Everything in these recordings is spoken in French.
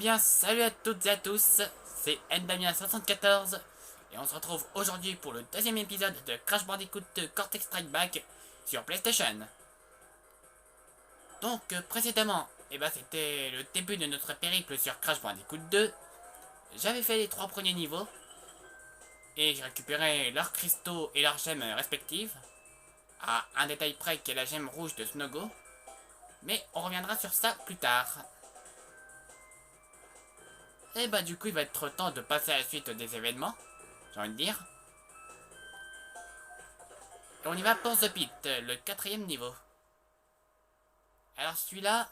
bien, salut à toutes et à tous, c'est Ndamien74 et on se retrouve aujourd'hui pour le deuxième épisode de Crash Bandicoot Cortex Strike Back sur PlayStation. Donc précédemment, c'était le début de notre périple sur Crash Bandicoot 2. J'avais fait les 3 premiers niveaux et j'ai récupéré leurs cristaux et leurs gemmes respectives, à un détail près qui est la gemme rouge de Snowgo, mais on reviendra sur ça plus tard. Et du coup il va être temps de passer à la suite des événements, j'ai envie de dire. Et on y va pour The Pit, le 4ème niveau. Alors celui-là,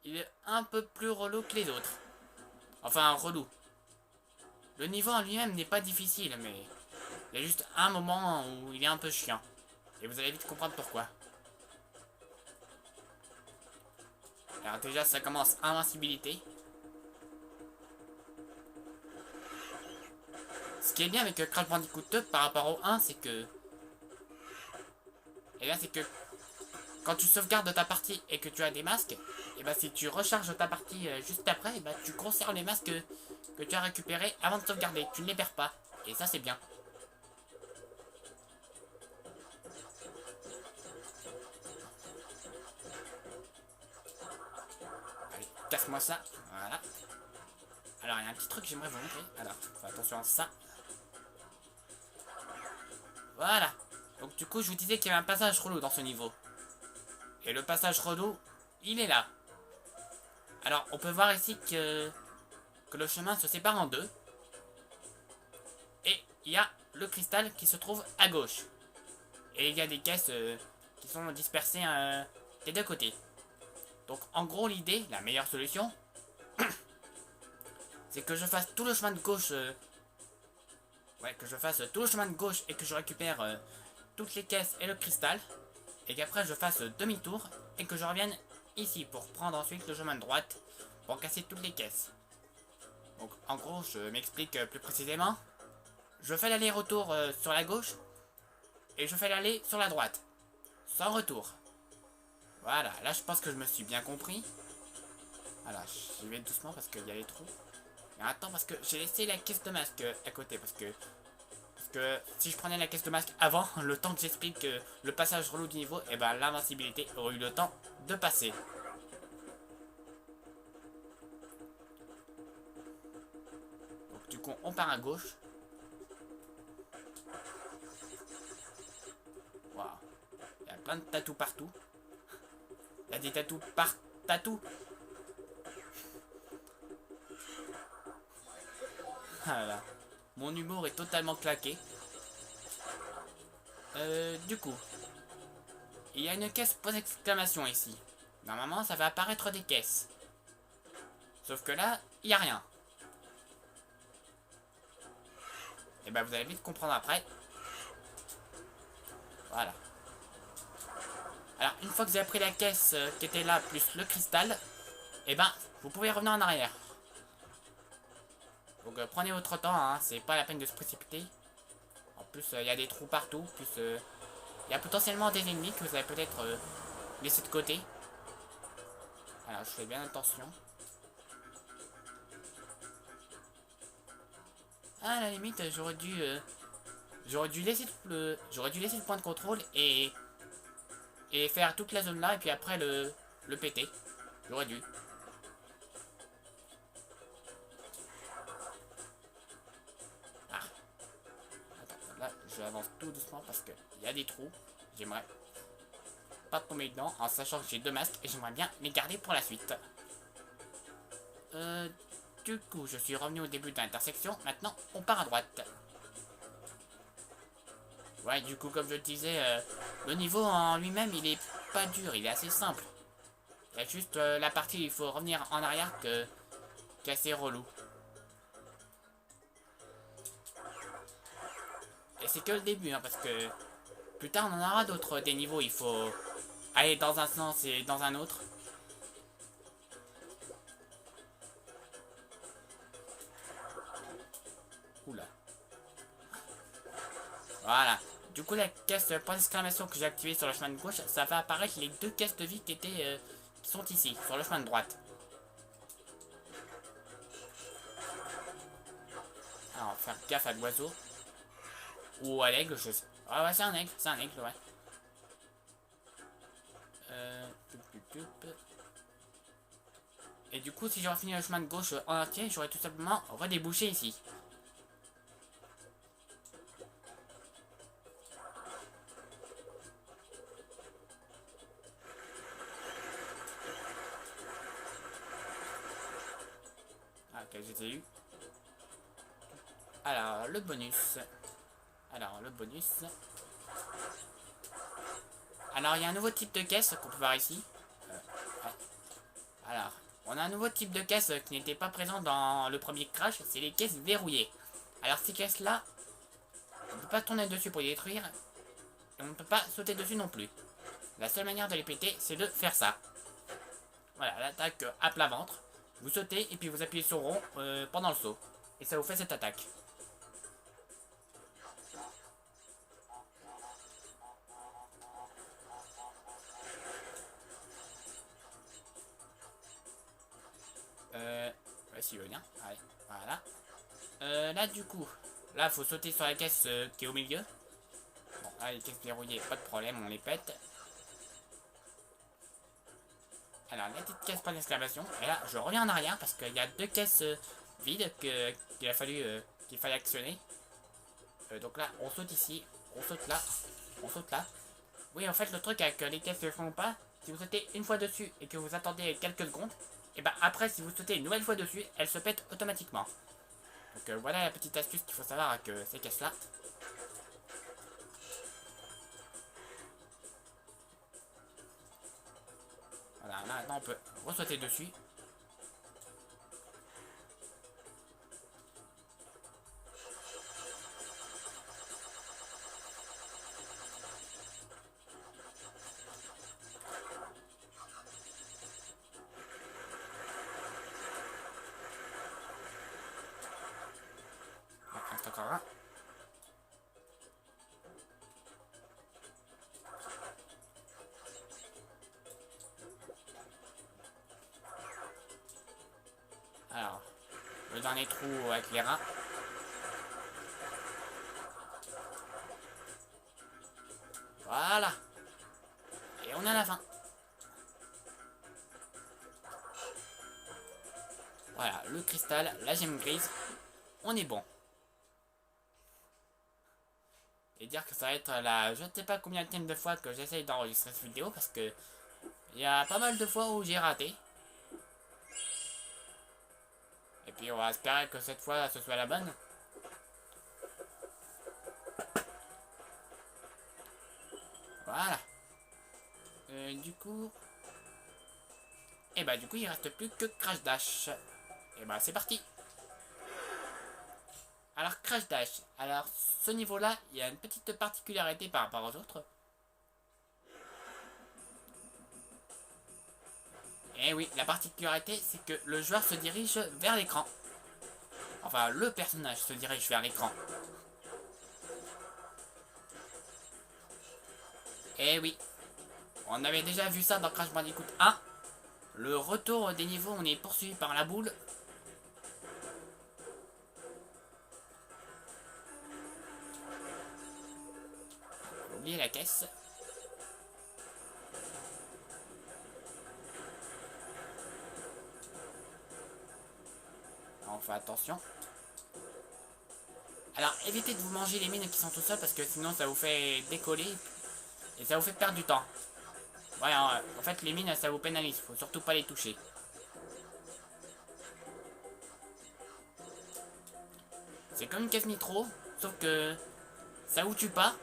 il est un peu plus relou que les autres. Enfin relou. Le niveau en lui-même n'est pas difficile, mais il y a juste un moment où il est un peu chiant. Et vous allez vite comprendre pourquoi. Alors déjà ça commence invincibilité. Ce qui est bien avec Crash Bandicoot 2 par rapport au 1, c'est que... c'est que quand tu sauvegardes ta partie et que tu as des masques, si tu recharges ta partie juste après, tu conserves les masques que tu as récupérés avant de sauvegarder. Tu ne les perds pas. Et ça, c'est bien. Allez, casse-moi ça. Voilà. Alors, il y a un petit truc que j'aimerais vous montrer. Alors, fais attention à ça. Voilà. Donc, du coup, je vous disais qu'il y avait un passage relou dans ce niveau. Et le passage relou, il est là. Alors, on peut voir ici que le chemin se sépare en deux. Et il y a le cristal qui se trouve à gauche. Et il y a des caisses qui sont dispersées des deux côtés. Donc, en gros, l'idée, la meilleure solution, c'est que je fasse tout le chemin de gauche. Que je fasse tout le chemin de gauche et que je récupère toutes les caisses et le cristal. Et qu'après je fasse demi-tour et que je revienne ici pour prendre ensuite le chemin de droite pour casser toutes les caisses. Donc en gros, je m'explique plus précisément. Je fais l'aller-retour sur la gauche et je fais l'aller sur la droite. Sans retour. Voilà, là je pense que je me suis bien compris. Voilà, j'y vais doucement parce qu'il y a les trous. Mais attends, parce que j'ai laissé la caisse de masque à côté, parce que si je prenais la caisse de masque avant, le temps que j'explique le passage relou du niveau, l'invincibilité aurait eu le temps de passer. Donc du coup, on part à gauche. Waouh. Il y a plein de tatous partout. Il y a des tatous par tatou. Voilà. Mon humour est totalement claqué. Du coup, il y a une caisse point d'exclamation ici. Normalement, ça va apparaître des caisses. Sauf que là, il n'y a rien. Et vous allez vite comprendre après. Voilà. Alors, une fois que vous avez pris la caisse qui était là, plus le cristal, vous pouvez revenir en arrière. Donc prenez votre temps, hein, c'est pas la peine de se précipiter. En plus, il y a des trous partout. Plus, il y a potentiellement des ennemis que vous avez peut-être laissé de côté. Alors, je fais bien attention. À la limite, j'aurais dû laisser le point de contrôle et faire toute la zone là et puis après le péter. J'aurais dû. Là, je avance tout doucement parce qu'il y a des trous. J'aimerais pas tomber dedans en sachant que j'ai 2 masques et j'aimerais bien les garder pour la suite. Du coup, je suis revenu au début de l'intersection. Maintenant, on part à droite. Ouais, du coup, comme je le disais, le niveau en lui-même, il est pas dur, il est assez simple. Il y a juste la partie où il faut revenir en arrière qui est assez relou. Et c'est que le début, hein, parce que plus tard on en aura d'autres, des niveaux, il faut aller dans un sens et dans un autre. Oula. Voilà. Du coup, la caisse point d'exclamation que j'ai activée sur le chemin de gauche, ça va apparaître les 2 caisses de vie qui sont ici, sur le chemin de droite. faire gaffe à l'oiseau. Ou à l'aigle, je sais. Ah ouais, c'est un aigle, ouais. Et du coup, si j'aurais fini le chemin de gauche en entier, j'aurais tout simplement redébouché ici. Ah, ok, j'ai eu. Alors, le bonus. Alors, il y a un nouveau type de caisse qu'on peut voir ici. Ouais. Alors, on a un nouveau type de caisse qui n'était pas présent dans le premier crash, c'est les caisses verrouillées. Alors, ces caisses-là, on ne peut pas tourner dessus pour les détruire, et on ne peut pas sauter dessus non plus. La seule manière de les péter, c'est de faire ça. Voilà, l'attaque à plat ventre. Vous sautez et puis vous appuyez sur rond pendant le saut. Et ça vous fait cette attaque. Ouais, si vous voulez bien. Allez, voilà. Là, du coup, là, faut sauter sur la caisse qui est au milieu. Bon, là, les caisses verrouillées, pas de problème, on les pète. Alors, la petite caisse point d'exclamation. Et là, je reviens en arrière parce qu'il y a deux caisses vides qu'il fallait actionner. Donc là, on saute ici, on saute là, on saute là. Oui, en fait, le truc avec les caisses ne font pas, si vous sautez une fois dessus et que vous attendez quelques secondes, et ben après, si vous sautez une nouvelle fois dessus, elles se pètent automatiquement. Donc voilà la petite astuce qu'il faut savoir avec ces caisses-là. Voilà, maintenant on peut re-sauter dessus. Reste encore un. Alors, le dernier trou avec les rats. Voilà. Et on est à la fin. Voilà, le cristal, la gemme grise. On est bon. Et dire que ça va être la... Je ne sais pas combien de fois que j'essaye d'enregistrer cette vidéo parce que... Il y a pas mal de fois où j'ai raté. Et puis on va espérer que cette fois ce soit la bonne. Voilà. Du coup... Et bah du coup il reste plus que Crash Dash. Et bah c'est parti. Alors Crash Dash. Alors ce niveau là, il y a une petite particularité par rapport aux autres. Et oui, la particularité c'est que le joueur se dirige vers l'écran. Enfin le personnage se dirige vers l'écran. Et oui. On avait déjà vu ça dans Crash Bandicoot 1. Le retour des niveaux, on est poursuivi par la boule. Oubliez la caisse. On fait attention. Alors évitez de vous manger les mines qui sont tout seuls parce que sinon ça vous fait décoller et ça vous fait perdre du temps. Ouais, en fait les mines ça vous pénalise, faut surtout pas les toucher. C'est comme une caisse nitro, sauf que ça vous tue pas,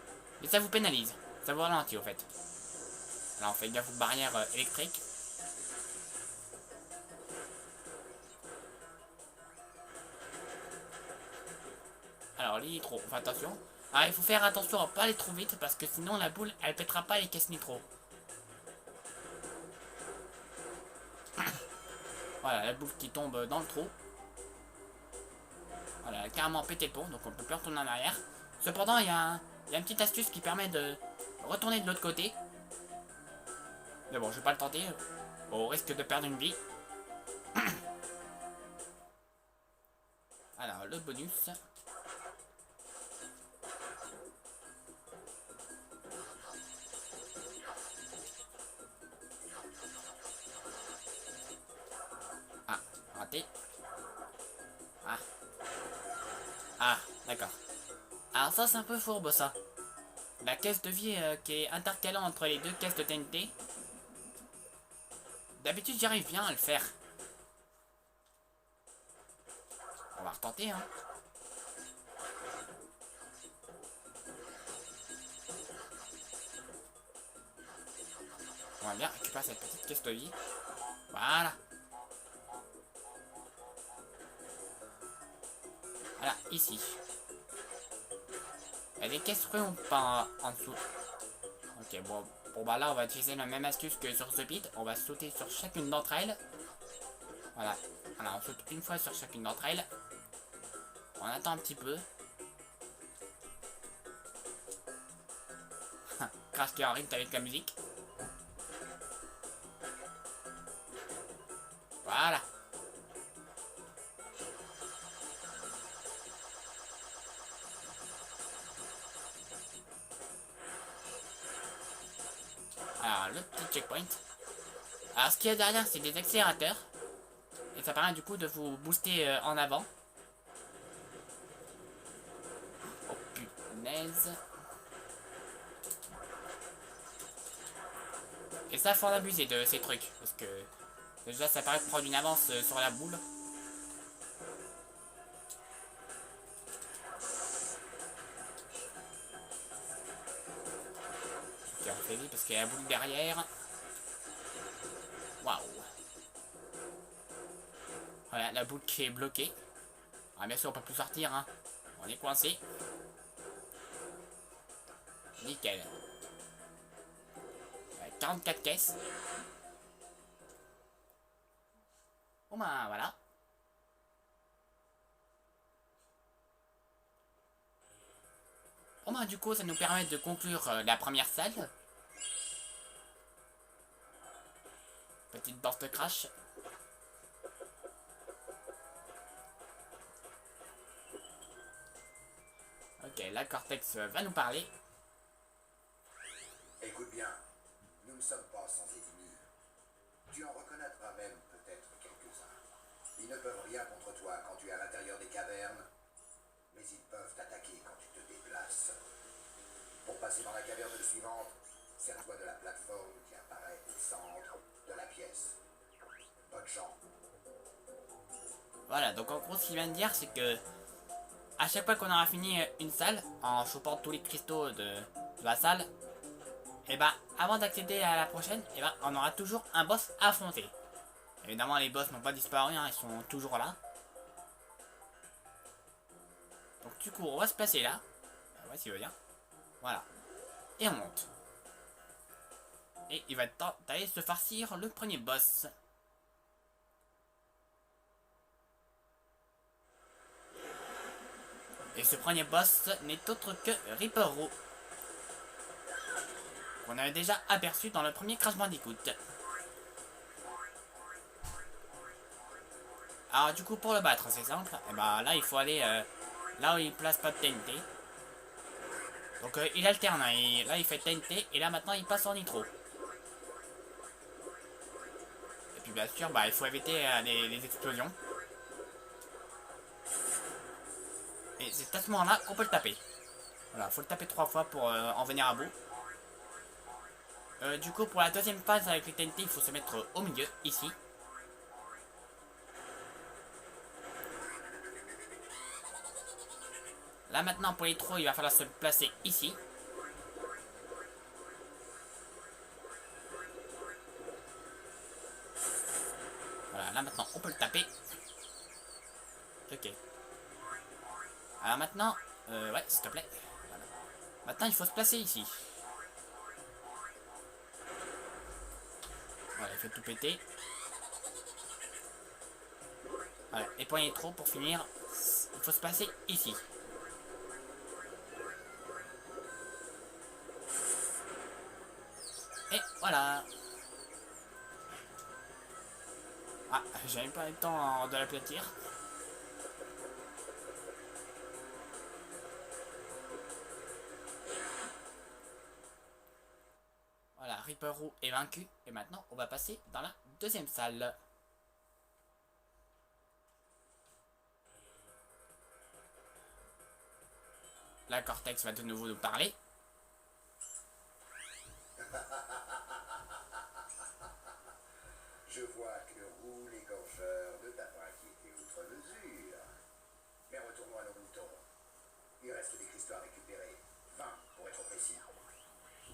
mais ça vous pénalise. Ça vous ralentit au fait. Là on fait gaffe aux barrières électriques. Alors les nitros, on fait attention. Alors il faut faire attention à pas aller trop vite parce que sinon la boule elle pètera pas les caisses nitro. Voilà la boule qui tombe dans le trou. Voilà, elle a carrément pété le pont, donc on peut plus retourner en arrière. Cependant, il y a une petite astuce qui permet de retourner de l'autre côté. Mais bon, je vais pas le tenter, au risque de perdre une vie. Alors, le bonus. D'accord. Alors ça, c'est un peu fourbe, ça. La caisse de vie qui est intercalée entre les deux caisses de TNT. D'habitude, j'arrive bien à le faire. On va retenter, hein. On va bien récupérer cette petite caisse de vie. Voilà. Voilà, ici. Il y a des caisses fruits ou pas en dessous? Ok, bon. Bon, bah là, on va utiliser la même astuce que sur The Pit. On va sauter sur chacune d'entre elles. Voilà. Voilà, on saute une fois sur chacune d'entre elles. On attend un petit peu. Crash qui arrive avec la musique. Voilà. Alors, le petit checkpoint. Alors, ce qu'il y a derrière, c'est des accélérateurs. Et ça permet du coup de vous booster en avant. Oh punaise. Et ça, faut en abuser de ces trucs. Parce que déjà, ça paraît prendre une avance sur la boule. Ok, on fait vite parce qu'il y a la boule derrière. Waouh. Voilà, la boule qui est bloquée. Ah, bien sûr, on peut plus sortir, hein. On est coincé. Nickel. 44 caisses. Bon ben voilà. Bon ben du coup ça nous permet de conclure la première salle. Petite danse de crash. Ok, la Cortex va nous parler. Écoute bien, nous ne sommes pas sans ennemis. Tu en reconnaîtras même peut-être quelques-uns. Ils ne peuvent rien contre toi quand tu es à l'intérieur des cavernes, mais ils peuvent t'attaquer quand tu te déplaces. Pour passer dans la caverne suivante, sers-toi de la plateforme qui apparaît au centre de la pièce. Bonne chance. Voilà, donc en gros ce qu'il vient de dire c'est que à chaque fois qu'on aura fini une salle, en chopant tous les cristaux de la salle, et ben avant d'accéder à la prochaine, et ben on aura toujours un boss à affronter. Évidemment les boss n'ont pas disparu, hein, ils sont toujours là. Donc du coup on va se placer là. Ouais s'il veut bien. Voilà. Et on monte. Et il va être temps d'aller se farcir le premier boss. Et ce premier boss n'est autre que Reaper-O, qu'on avait déjà aperçu dans le premier Crash Bandicoot. Alors du coup pour le battre c'est simple, et bah là il faut aller là où il place pas de TNT. Donc il alterne, hein, là il fait TNT et là maintenant il passe en nitro. Et puis bien sûr bah il faut éviter les explosions. Et c'est à ce moment là qu'on peut le taper. Voilà, faut le taper 3 fois pour en venir à bout. Du coup pour la deuxième phase avec les TNT il faut se mettre au milieu, ici. Là maintenant pour les trous il va falloir se placer ici. Voilà, là maintenant on peut le taper. Ok. Alors maintenant, ouais s'il te plaît. Voilà. Maintenant il faut se placer ici. Voilà, il fait tout péter. Voilà, et pour les trous pour finir, il faut se placer ici. Et voilà. Ah, j'avais pas eu le temps de l'aplatir. Voilà, Reaper-O est vaincu. Et maintenant, on va passer dans la deuxième salle. la Cortex va de nouveau nous parler. Je vois que le roux l'égorgeur ne t'a pas inquiété outre mesure. Mais retournons à nos moutons. Il reste des cristaux à récupérer. 20 pour être précis.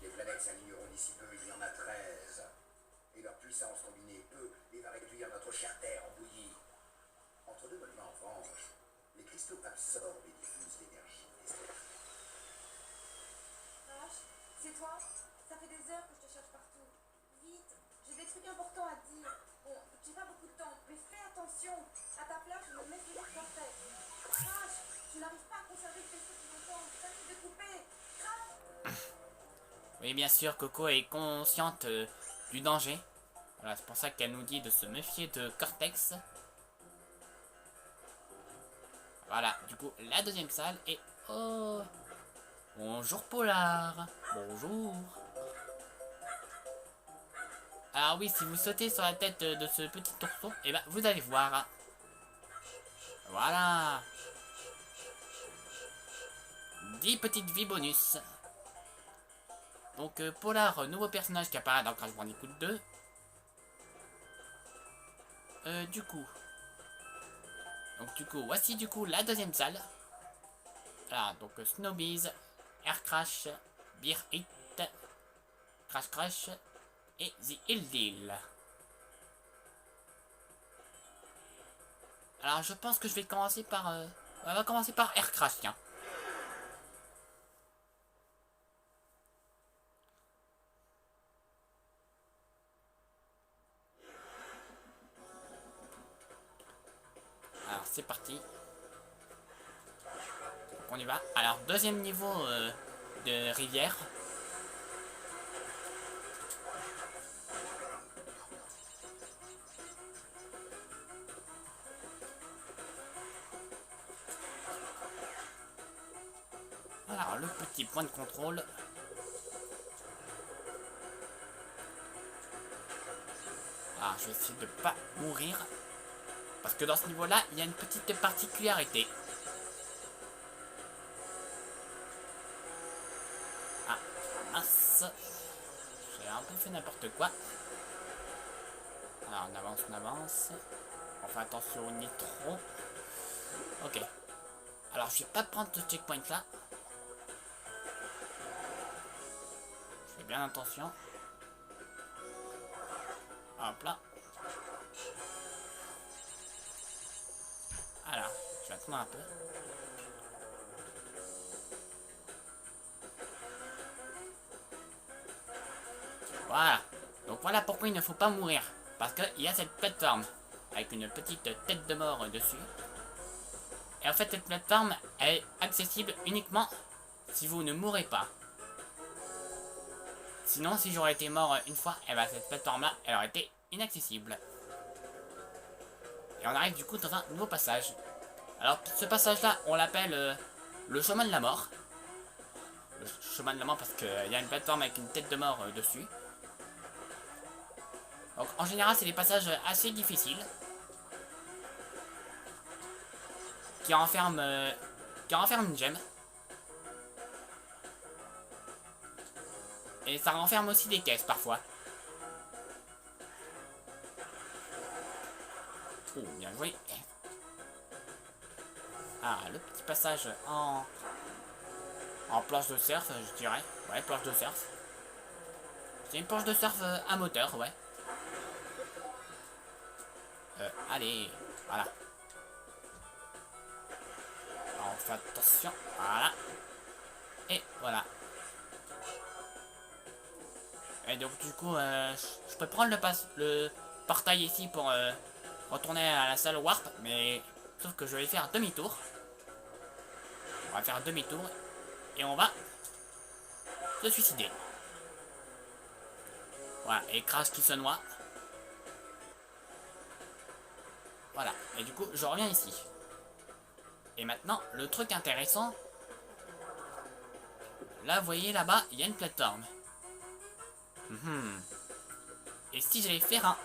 Les planètes s'aligneront d'ici peu, il y en a 13. Et leur puissance combinée peut et va réduire notre chère Terre en bouillie. Entre deux bonnes mains en frange, les cristaux absorbent et diffusent l'énergie nécessaire. H, c'est toi? Ça fait des heures que je te cherche partout. Vite, j'ai des trucs importants à te dire. Bon, j'ai pas beaucoup de temps, mais fais attention. À ta place, je me mets sur le portrait. H, je n'arrive pas à conserver le vaisseau plus longtemps. Ça risque de couper. Crash. Oui, bien sûr, Coco est consciente du danger. Voilà, c'est pour ça qu'elle nous dit de se méfier de Cortex. Voilà, du coup, la deuxième salle est... Oh, bonjour Polar. Bonjour. Alors oui, si vous sautez sur la tête de ce petit ourson, et ben vous allez voir. Voilà. 10 petites vies bonus. Donc Polar, nouveau personnage qui apparaît dans Crash Bandicoot 2. Du coup, voici du coup la deuxième salle. Voilà, donc Snowbiz, Air Crash, Beer Hit, Crash Crash et The Hill Deal. Alors je pense que je vais commencer par... on va commencer par Air Crash, tiens. Alors c'est parti. Donc, on y va. Alors deuxième niveau de rivière. Alors le petit point de contrôle. Alors je vais essayer de pas mourir. Parce que dans ce niveau là, il y a une petite particularité. Ah, mince. J'ai un peu fait n'importe quoi. Alors on avance, on avance. On fait attention au nitro. Ok. Alors je vais pas prendre ce checkpoint là. Je fais bien attention. Hop là. Alors, je vais attendre un peu. Voilà. Donc voilà pourquoi il ne faut pas mourir. Parce qu'il y a cette plateforme avec une petite tête de mort dessus. Et en fait, cette plateforme est accessible uniquement si vous ne mourrez pas. Sinon, si j'aurais été mort une fois, et ben cette plateforme-là, elle aurait été inaccessible. Et on arrive du coup dans un nouveau passage. Alors, ce passage-là, on l'appelle le chemin de la mort. Le chemin de la mort parce qu'il y a une plateforme avec une tête de mort dessus. Donc, en général, c'est des passages assez difficiles. Qui renferment une gemme. Et ça renferme aussi des caisses parfois. Oh, bien joué. Ah, le petit passage en planche de surf, je dirais. Ouais, planche de surf. C'est une planche de surf à moteur, ouais. Allez, voilà. Alors, on fait attention, voilà. Et voilà. Et donc du coup, je peux prendre le portail ici pour retourner à la salle Warp, mais sauf que je vais faire demi-tour. On va faire demi-tour et on va se suicider. Voilà, et Crash qui se noie. Voilà, et du coup, je reviens ici. Et maintenant, le truc intéressant, là, vous voyez là-bas, il y a une plateforme. Et si j'allais faire un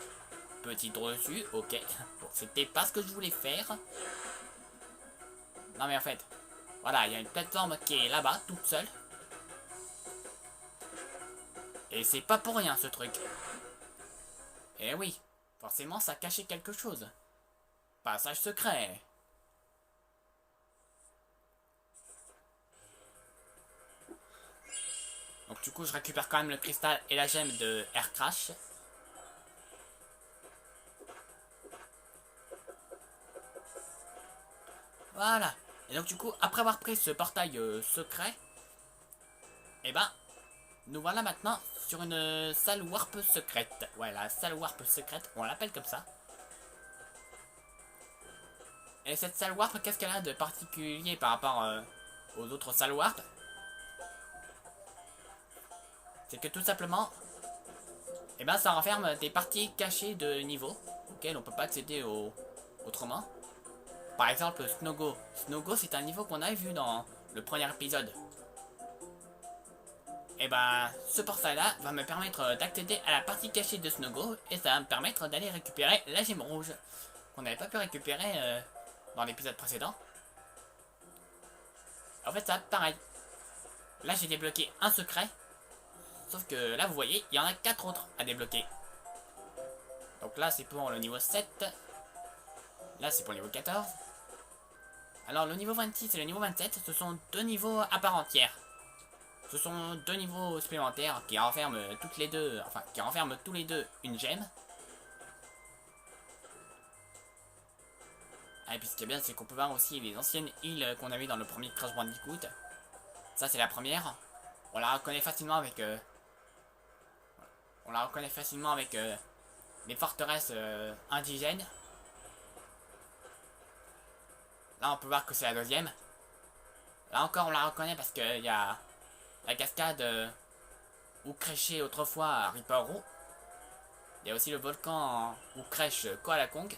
petit tour dessus, ok. Bon, c'était pas ce que je voulais faire. Non mais en fait, Voilà, il y a une plateforme qui est là-bas, toute seule. Et c'est pas pour rien ce truc. Eh oui, forcément ça cachait quelque chose. Passage secret. Donc du coup je récupère quand même le cristal et la gemme de Air Crash. Voilà. Et donc du coup, après avoir pris ce portail secret, et ben, nous voilà maintenant sur une salle warp secrète. Ouais, la salle warp secrète, on l'appelle comme ça. Et cette salle warp, qu'est-ce qu'elle a de particulier par rapport aux autres salles warp? C'est que tout simplement, et ben, ça renferme des parties cachées de niveaux auxquelles on peut pas accéder autrement. Par exemple, Snowgo. Snowgo, c'est un niveau qu'on avait vu dans le premier épisode. Et bah, ce portail-là va me permettre d'accéder à la partie cachée de Snowgo et ça va me permettre d'aller récupérer la gemme rouge qu'on n'avait pas pu récupérer dans l'épisode précédent. En fait, ça, pareil. Là, j'ai débloqué un secret. Sauf que là, vous voyez, il y en a 4 autres à débloquer. Donc là, c'est pour le niveau 7. Là, c'est pour le niveau 14. Alors, le niveau 26 et le niveau 27, ce sont deux niveaux à part entière. Ce sont deux niveaux supplémentaires qui renferment toutes les deux, enfin, qui renferment tous les deux une gemme. Ah, et puis ce qui est bien, c'est qu'on peut voir aussi les anciennes îles qu'on avait dans le premier Crash Bandicoot. Ça, c'est la première. On la reconnaît facilement avec... les forteresses indigènes. Là, on peut voir que c'est la deuxième. Là encore, on la reconnaît parce qu'il y a la cascade où crêchait autrefois Ripper. Il y a aussi le volcan où crèche Koala Kong.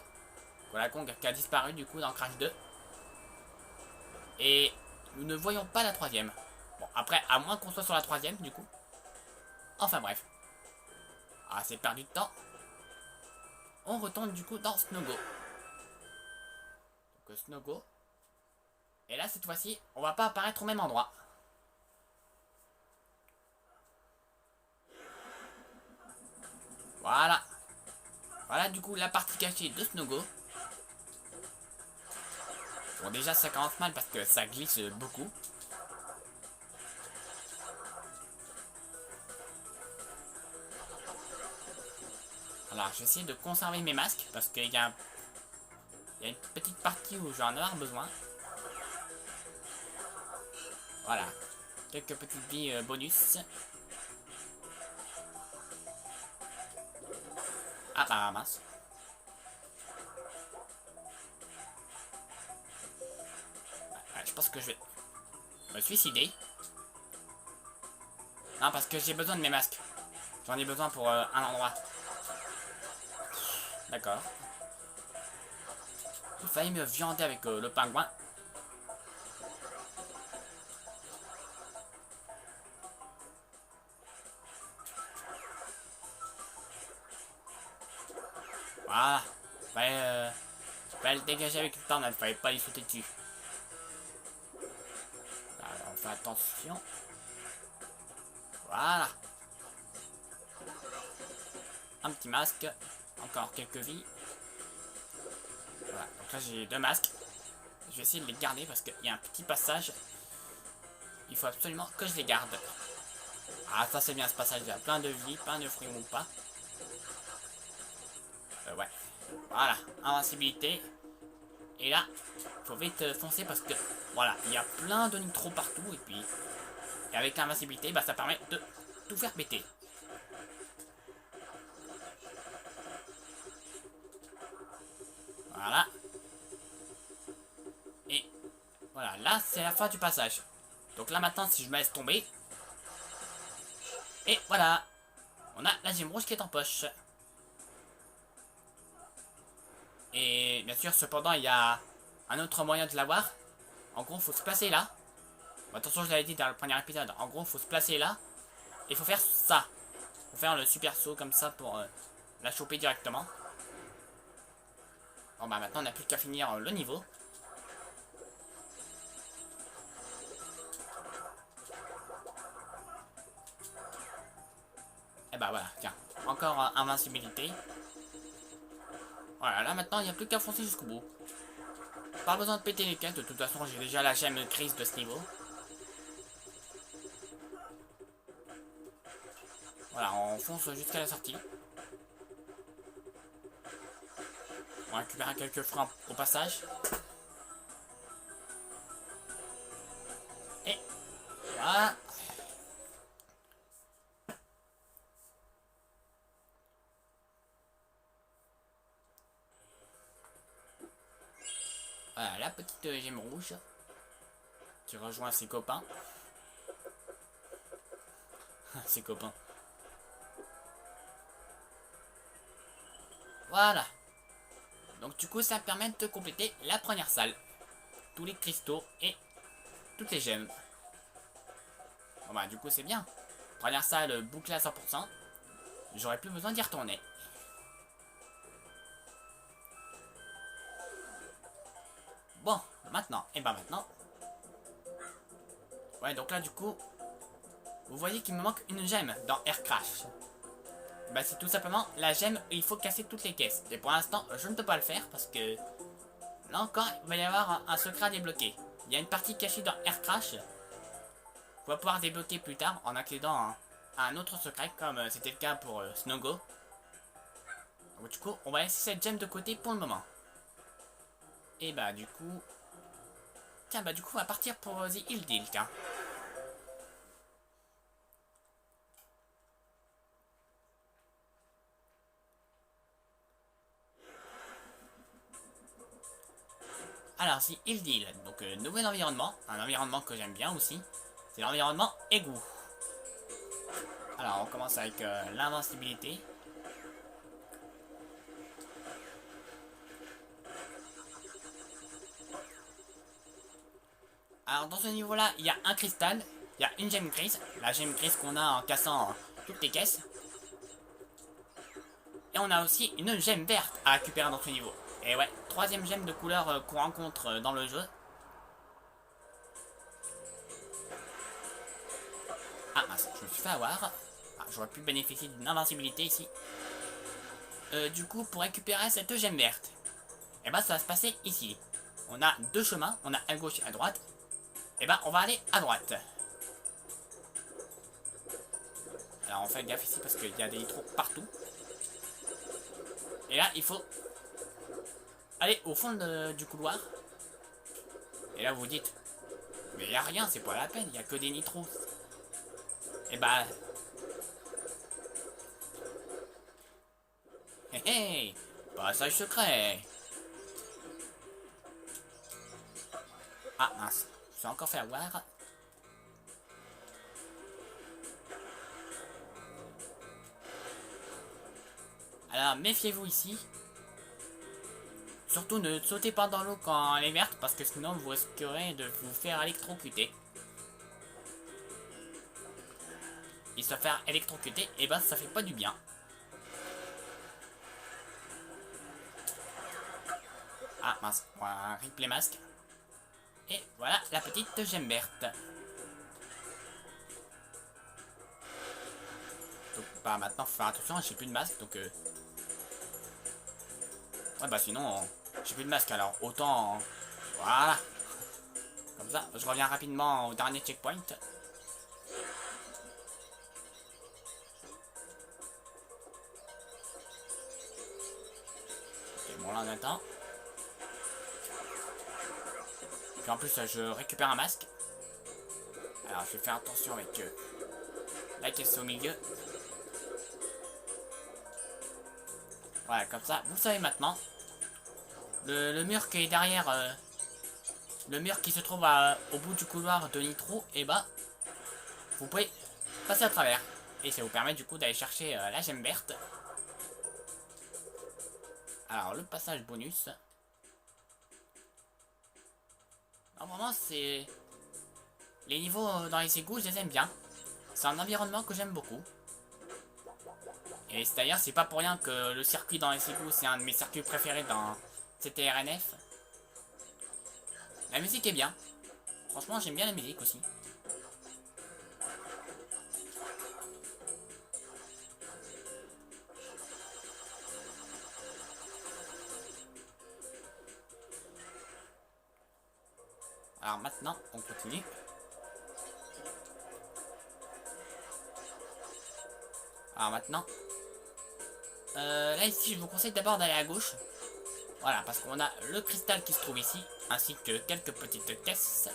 Koala Kong qui a disparu du coup dans Crash 2. Et nous ne voyons pas la troisième. Bon, après, à moins qu'on soit sur la troisième du coup. Enfin bref. Ah, c'est perdu de temps. On retourne du coup dans Snowgo. Donc Snowgo. Et là, cette fois-ci, on va pas apparaître au même endroit. Voilà. Voilà du coup la partie cachée de Snowgo. Bon, déjà ça commence mal parce que ça glisse beaucoup. Alors, je vais essayer de conserver mes masques parce qu'il y a une petite partie où je vais en avoir besoin. Voilà. Quelques petites vies bonus. Ah bah mince. Ouais, je pense que je vais me suicider. Non, parce que j'ai besoin de mes masques. J'en ai besoin pour un endroit. D'accord. Il fallait me viander avec le pingouin. Voilà. Fallait le dégager avec une tornade. Fallait pas lui sauter dessus. Alors, on fait attention. Voilà. Un petit masque. Encore quelques vies. Voilà. Donc là, j'ai deux masques. Je vais essayer de les garder parce qu'il y a un petit passage. Il faut absolument que je les garde. Ah, ça c'est bien ce passage. Il y a plein de vies, plein de fruits ou pas. Ouais. Voilà. Invincibilité. Et là, il faut vite foncer parce que voilà, il y a plein de nitro partout. Et puis, et avec l'invincibilité, bah, ça permet de tout faire péter. Voilà. Et voilà, là c'est la fin du passage. Donc là maintenant, si je me laisse tomber. Et voilà. On a la gemme rouge qui est en poche. Et bien sûr, cependant, il y a un autre moyen de l'avoir. En gros, il faut se placer là. Bon, attention, je l'avais dit dans le premier épisode. En gros, il faut se placer là. Et il faut faire ça. Il faut faire le super saut comme ça pour la choper directement. Bon bah maintenant, on n'a plus qu'à finir le niveau. bah voilà, tiens. Encore invincibilité. Voilà, là maintenant il n'y a plus qu'à foncer jusqu'au bout. Pas besoin de péter les caisses, de toute façon j'ai déjà la gemme grise de ce niveau. Voilà, on fonce jusqu'à la sortie. On récupère quelques freins au passage. Et voilà. Voilà, la petite gemme rouge qui rejoint ses copains. Ses copains. Voilà. Donc du coup ça permet de compléter la première salle. Tous les cristaux et toutes les gemmes. Bon bah du coup c'est bien. Première salle bouclée à 100%. J'aurais plus besoin d'y retourner. Bon, maintenant, et ben maintenant. Ouais, donc là du coup, vous voyez qu'il me manque une gemme dans Air Crash. Bah c'est tout simplement la gemme où il faut casser toutes les caisses. Et pour l'instant, je ne peux pas le faire parce que là encore, il va y avoir un secret à débloquer. Il y a une partie cachée dans Air Crash. On va pouvoir débloquer plus tard en accédant à un autre secret comme c'était le cas pour Snowgo. Donc, du coup, on va laisser cette gemme de côté pour le moment. Et bah du coup... Tiens, bah du coup, on va partir pour The Hill Deal, tiens. Alors, The Hill Deal, donc nouvel environnement, un environnement que j'aime bien aussi. C'est l'environnement égout. Alors, on commence avec l'invincibilité. Alors dans ce niveau là, il y a un cristal, il y a une gemme grise, la gemme grise qu'on a en cassant toutes les caisses. Et on a aussi une gemme verte à récupérer dans ce niveau. Et ouais, troisième gemme de couleur qu'on rencontre dans le jeu. Ah mince, je me suis fait avoir. Ah, j'aurais pu bénéficier d'une invincibilité ici. Du coup, pour récupérer cette gemme verte, et bah ça va se passer ici. On a deux chemins, on a à gauche et à droite. Et ben on va aller à droite. Alors on fait gaffe ici parce qu'il y a des trous partout. Et là il faut aller au fond du couloir. Et là vous vous dites, mais il n'y a rien, c'est pas la peine, il n'y a que des nitros. Et bah... Hé hé, passage secret. Ah mince, je me suis encore fait avoir. Alors méfiez-vous ici. Surtout ne sautez pas dans l'eau quand elle est verte parce que sinon vous risquerez de vous faire électrocuter. Et se faire électrocuter, et ben ça fait pas du bien. Ah mince, on va rip les masques. Et voilà la petite gemme verte. Donc bah maintenant faut faire attention, j'ai plus de masque donc ouais bah sinon j'ai plus de masque alors autant voilà. Comme ça je reviens rapidement au dernier checkpoint. Ok bon là on attend. Puis en plus je récupère un masque. Alors je vais faire attention avec la caisse au milieu. Voilà, comme ça, vous savez maintenant. Le mur qui est derrière, le mur qui se trouve au bout du couloir de Nitro, et bah, vous pouvez passer à travers. Et ça vous permet du coup d'aller chercher la gemme verte. Alors, le passage bonus. Non, vraiment, c'est... Les niveaux dans les égouts, je les aime bien. C'est un environnement que j'aime beaucoup. Et d'ailleurs, c'est pas pour rien que le circuit dans les égouts, c'est un de mes circuits préférés dans CTRNF. La musique est bien. Franchement, j'aime bien la musique aussi. Alors maintenant, on continue. Alors maintenant, là ici, je vous conseille d'abord d'aller à gauche. Voilà, parce qu'on a le cristal qui se trouve ici, ainsi que quelques petites caisses.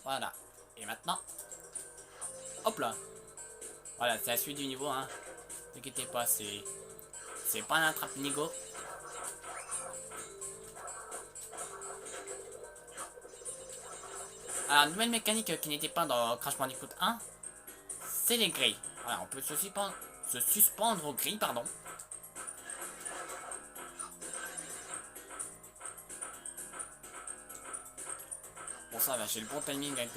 Voilà. Et maintenant, hop là. Voilà, c'est la suite du niveau, hein. Ne t'inquiétez pas, c'est pas un attrape-nigo. Alors, une nouvelle mécanique qui n'était pas dans Crash Bandicoot 1, c'est les grilles. Voilà, on peut se suspendre aux grilles, pardon. Bon, ça va, j'ai le bon timing avec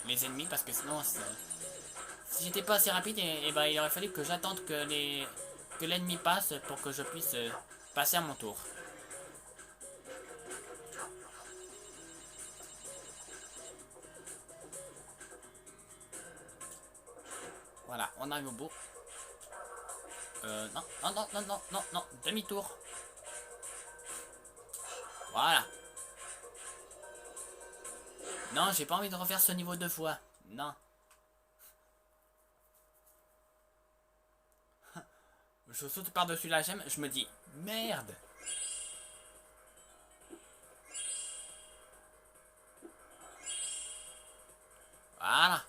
les ennemis parce que sinon, si j'étais pas assez rapide, et ben, il aurait fallu que j'attende que l'ennemi passe pour que je puisse passer à mon tour. Voilà, on arrive au bout. Non, non, non, non, non, non, non, demi-tour. Voilà. Non, j'ai pas envie de refaire ce niveau deux fois. Non. Je saute par-dessus la gemme, je me dis, merde. Voilà.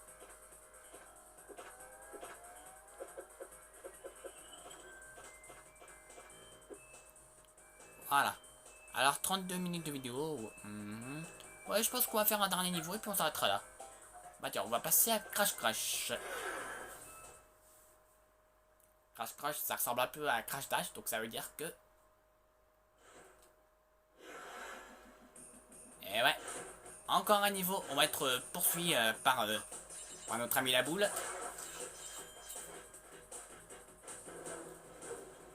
Voilà. Alors 32 minutes de vidéo. Ouais, je pense qu'on va faire un dernier niveau et puis on s'arrêtera là. Bah tiens, on va passer à Crash Crash. Crash Crash, ça ressemble un peu à Crash Dash, donc ça veut dire que... Et ouais. Encore un niveau, on va être poursuivi par notre ami la boule.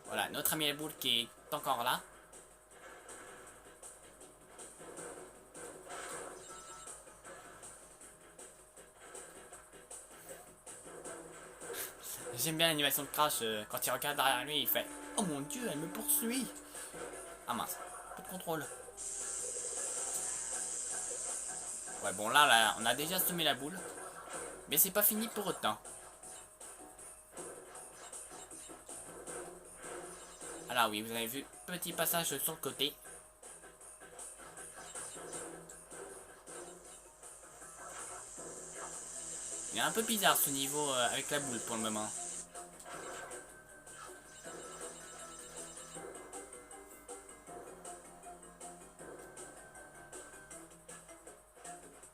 Voilà, notre ami la boule qui est encore là. J'aime bien l'animation de Crash, quand il regarde derrière lui, il fait « Oh mon dieu, elle me poursuit !» Ah mince, peu de contrôle. Ouais, bon là, on a déjà semé la boule. Mais c'est pas fini pour autant. Alors oui, vous avez vu, petit passage sur le côté. Il est un peu bizarre ce niveau avec la boule pour le moment.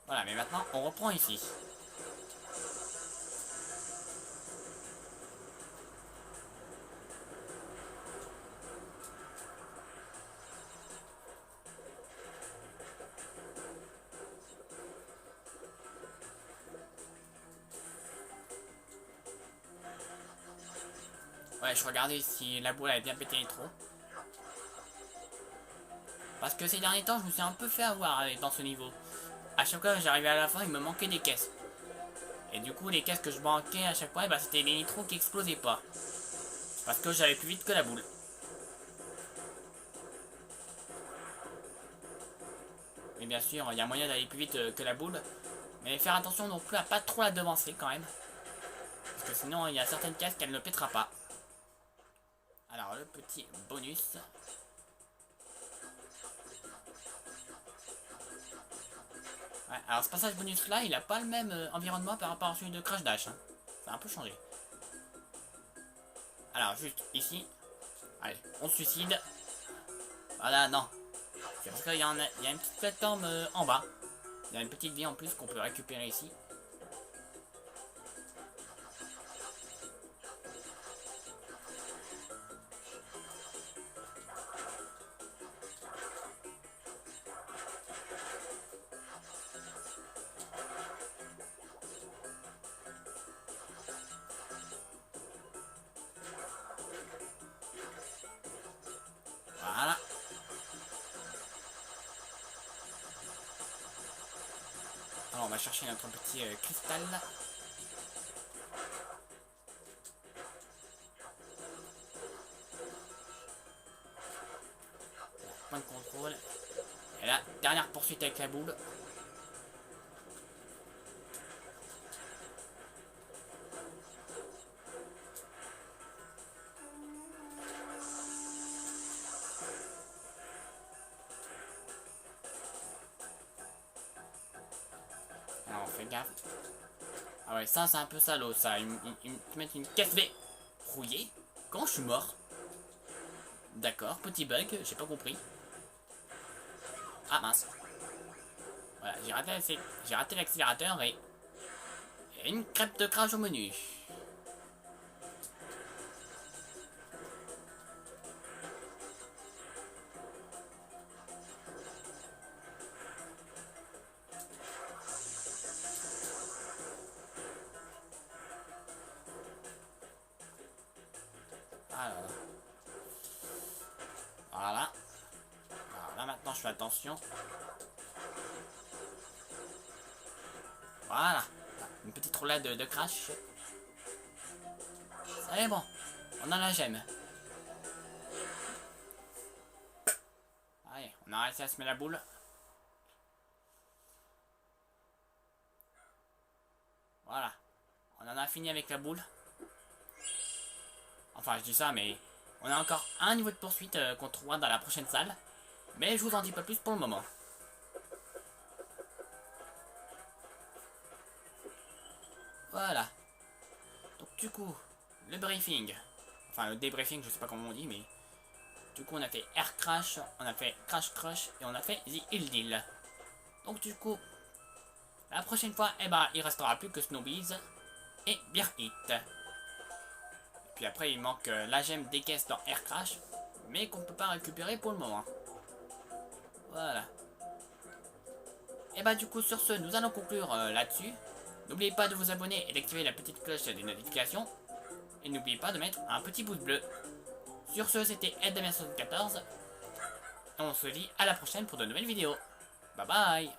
Voilà, mais maintenant, on reprend ici. Ouais, je regardais si la boule avait bien pété les trous. Parce que ces derniers temps, je me suis un peu fait avoir dans ce niveau. À chaque fois que j'arrivais à la fin, il me manquait des caisses. Et du coup, les caisses que je manquais à chaque fois, bah, c'était les nitros qui explosaient pas. Parce que j'allais plus vite que la boule. Mais bien sûr, il y a moyen d'aller plus vite que la boule. Mais faire attention non plus à pas trop la devancer quand même. Parce que sinon, il y a certaines caisses qu'elle ne pètera pas. Alors, le petit bonus. Ouais, alors ce passage bonus là, il a pas le même environnement par rapport à celui de Crash Dash. Hein. Ça a un peu changé. Alors, juste ici. Allez, on se suicide. Voilà, non. C'est parce qu'il y a une petite plateforme en bas. Il y a une petite vie en plus qu'on peut récupérer ici. Alors, on va chercher notre petit cristal. Point de contrôle. Et là, dernière poursuite avec la boule. Alors, on fait gaffe. Ah ouais, ça c'est un peu salaud ça. Ils me mettent une caisse B rouillée quand je suis mort. D'accord, petit bug, j'ai pas compris. Ah mince. Voilà, j'ai raté l'accélérateur et une crêpe de crash au menu. Alors. Voilà. Alors là maintenant je fais attention. Voilà. Une petite roulade de crash. Ça est bon. On a la gemme. Allez, on a réussi à se mettre la boule. Voilà. On en a fini avec la boule. Enfin, je dis ça, mais on a encore un niveau de poursuite qu'on trouvera dans la prochaine salle. Mais je vous en dis pas plus pour le moment. Voilà. Donc du coup, le briefing. Enfin, le débriefing, je sais pas comment on dit, mais... Du coup, on a fait Air Crash, on a fait Crash Crush et on a fait The Hill Deal. Donc du coup, la prochaine fois, eh ben, il restera plus que Snowbiz et Beer Hit. Puis après, il manque la gemme des caisses dans Air Crash, mais qu'on peut pas récupérer pour le moment. Voilà. Et bah du coup, sur ce, nous allons conclure là-dessus. N'oubliez pas de vous abonner et d'activer la petite cloche des notifications. Et n'oubliez pas de mettre un petit pouce bleu. Sur ce, c'était Ed 74. Et on se dit à la prochaine pour de nouvelles vidéos. Bye bye.